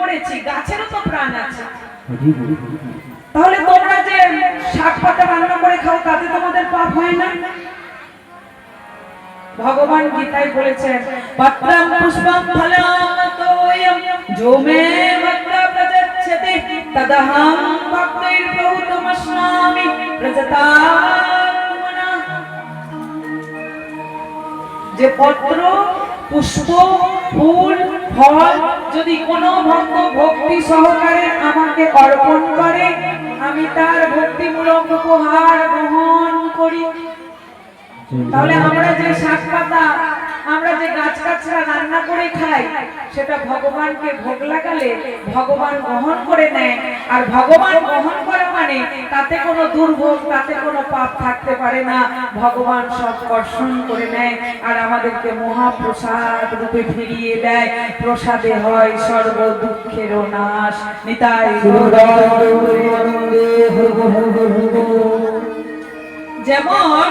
করেছি, গাছেরও তো প্রাণ আছে। তাহলে তোমরা যে শাক পাতা রান্না করে খাও তাতে তোমাদের পাপ হয় না? ভগবান গীতায় বলেছেন পত্রম পুষ্পম ফলম তোয়ম যো মে ভক্তা প্রযচ্ছতে তদহং ভক্তৈর প্রভূতমস্নামি প্রজতাত্মনা। যে পত্র, পুষ্প, ফুল, ফল যদি কোনো ভক্ত ভক্তি সহকারে আমাকে অর্পণ করে, আমি তার ভক্তিমূলক উপহার গ্রহণ করি। তাহলে আমরা যে শাক পাতা, আমরা যে গাছ গাছরা রান্না করে খাই, সেটা ভগবানকে ভোগ লাগালে ভগবান গ্রহণ করে নেয়। আর ভগবান গ্রহণ করে মানে তাতে কোনো দুর্ভোগ, তাতে কোনো পাপ থাকতে পারে না। ভগবান সব কর্ষণ করে নেয় আর আমাদেরকে মহাপ্রসাদ রূপে ফিরিয়ে দেয়। প্রসাদে হয় সর্ব দুঃখেরও নাশ। নিতাই যেমন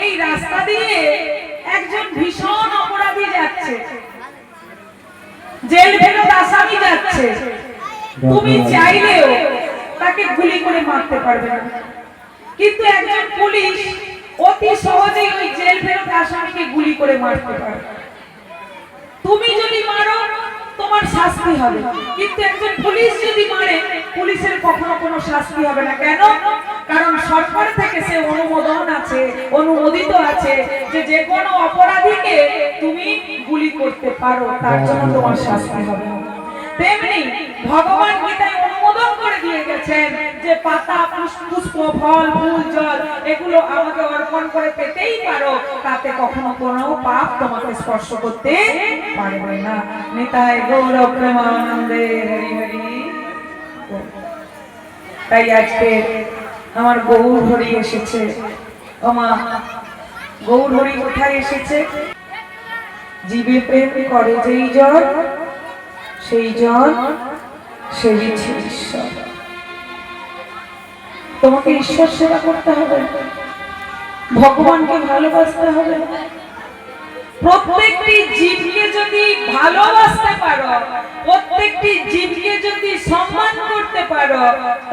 এই রাস্তা দিয়ে একজন ভীষণ অপরাধী যাচ্ছে, জেল ফেরত আসামি যাচ্ছে, তুমি চাইলেও তাকে গুলি করে মারতে পারবে না। কিন্তু একজন পুলিশ অতি সহজেই ওই জেল ফেরত আসামিকে গুলি করে মারতে পারে। তুমি যদি মারো তোমার শাস্তি হবে, কিন্তু একজন পুলিশ যদি মারে পুলিশের কখনো কোনো শাস্তি হবে না। কেন? কারণ সরকার থেকে সে অনুমোদন আছে, অনুমোদিত আছে যে যে কোনো অপরাধীকে তুমি গুলি করতে পারো, তার জন্য তোমার শাস্তি হবে। তেমনি ভগবান গীতায় অনুমোদন করে দিয়ে গেছেন যে পাতা, পুষ্প, ফল, ফুল, জল এগুলো আমাকে অর্পণ করে পেতেই পারো, তাতে কখনো কোনো পাপ তোমাকে স্পর্শ করতে পারবে না। নিতাই গৌর প্রেমানন্দে হরি হরি। তাই আজকে আমার গৌর হরি এসেছে। ও মা, গৌর হরি কোথায় এসেছে? জীবে প্রেম করে যেই জন, সেই জন সেবিছে ঈশ্বর। তোমাকে ঈশ্বর সেবা করতে হবে, ভগবানকে ভালোবাসতে হবে। প্রত্যেকটি জীবকে যদি ভালোবাসতে পারো, প্রত্যেকটি জীবকে যদি সম্মান করতে পারো,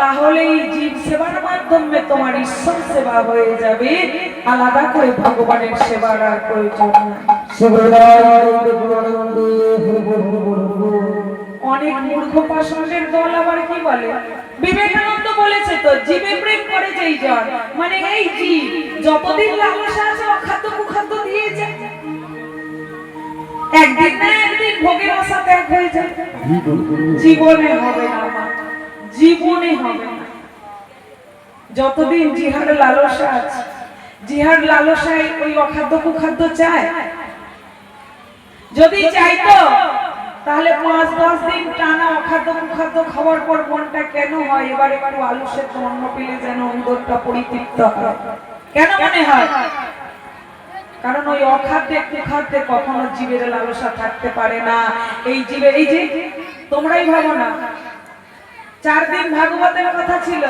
তাহলে এই জীব সেবার মাধ্যমে তোমার ঈশ্বর সেবা হয়ে যাবে। আলাদা করে ভগবানের সেবার আর প্রয়োজন নেই। অনেক মূর্খ পাষণ্ডের দল আবার কি বলে, বিবেকানন্দ বলেছে তো জীবে প্রেম করে যেই জন, মানে এই জীব যতদিন লালসা আছে অখাদ্য কুখাদ্য দিয়ে যায়, একদিন না একদিন ভোগের আশা ত্যাগ হয়ে যায়। জীবনে হবে না, জীবনে হবে না। যতদিন জিহার লালসা আছে, জিহার লালসায় ওই অখাদ্য কুখাদ্য চায়। যদি চাইতো তাহলে 5-10 দিন টানা অখাদ্য কুখাদ্য খাওয়ার পর মনটা কেন হয় এবার একটু আলু সেদ্ধ অন্ন পেলে যেন অন্তরটা পরিতৃপ্ত হয়? কেন মনে হয়? কারণ ওই অখাদ্যে কুখাদ্যে কখনো জীবের লালসা থাকতে পারে না। এই জীবে, এই যে তোমরাই ভাবো না, 4 দিন ভাগবতের কথা ছিল,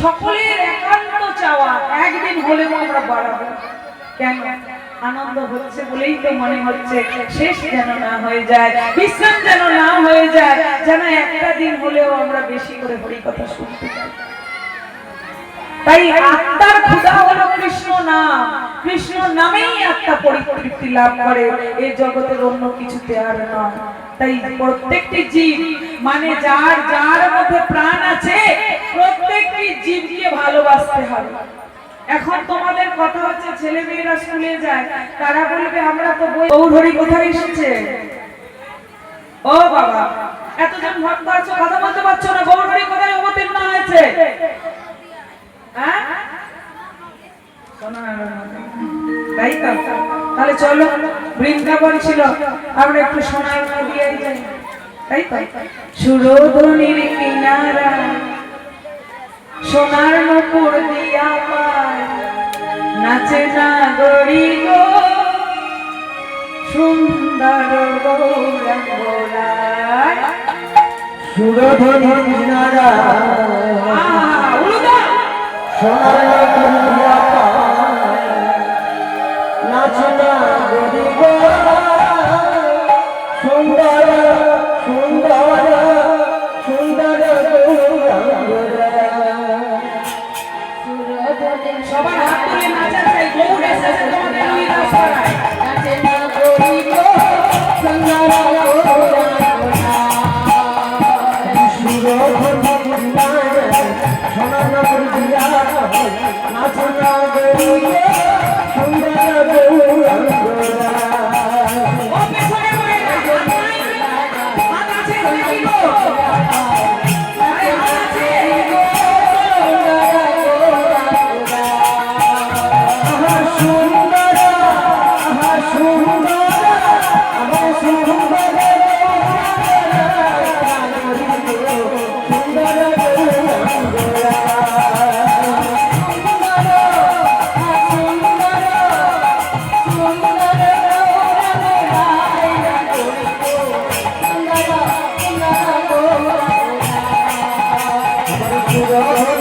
সকলের একান্ত চাওয়া একদিন হলেও আমরা বাড়াবো। কেন? আনন্দ হচ্ছে বলেই তো মনে হচ্ছে শেষ যেন না হয়ে যায়, বিশ্রাম যেন না হয়ে যায়, যেন একটা দিন হলেও আমরা বেশি করে হরি কথা শুনতে পাই। তাই আত্মার ক্ষুধা হলো কৃষ্ণ নাম, কৃষ্ণ নামেই আত্মা পরিতৃপ্তি লাভ করে, এই জগতের অন্য কিছুতে আর নয়। তাই প্রত্যেকটি জীব, মানে যার যার মধ্যে প্রাণ আছে, প্রত্যেকটি জীবকে ভালোবাসতে হবে। এখন তোমাদের কথা হচ্ছে ছেলে মেয়েরা স্কুলে যায়, তারা বলবে আমরা তো গৌর হরি কোথায় এসেছে। ও বাবা, এতজন ভক্ত আছো, কথা বলতে পারছো না, গৌর হরি কোথায় অবতীর্ণ হয়েছে? তাই তো, তাহলে চলো, বৃন্দাবন ছিল, আমরা একটু সোনার দিয়ে যাই। তাই তো, সুরধনির কিনারা সোনার নূপুর দিয়া পায়, নাচে নাগরী গো সুন্দর গৌরাঙ্গরায়। সুরধনির কিনারা সোনার নূপুর দিয়া পায়, নাচে নাগরী গো সুন্দর সুন্দর সুরধনী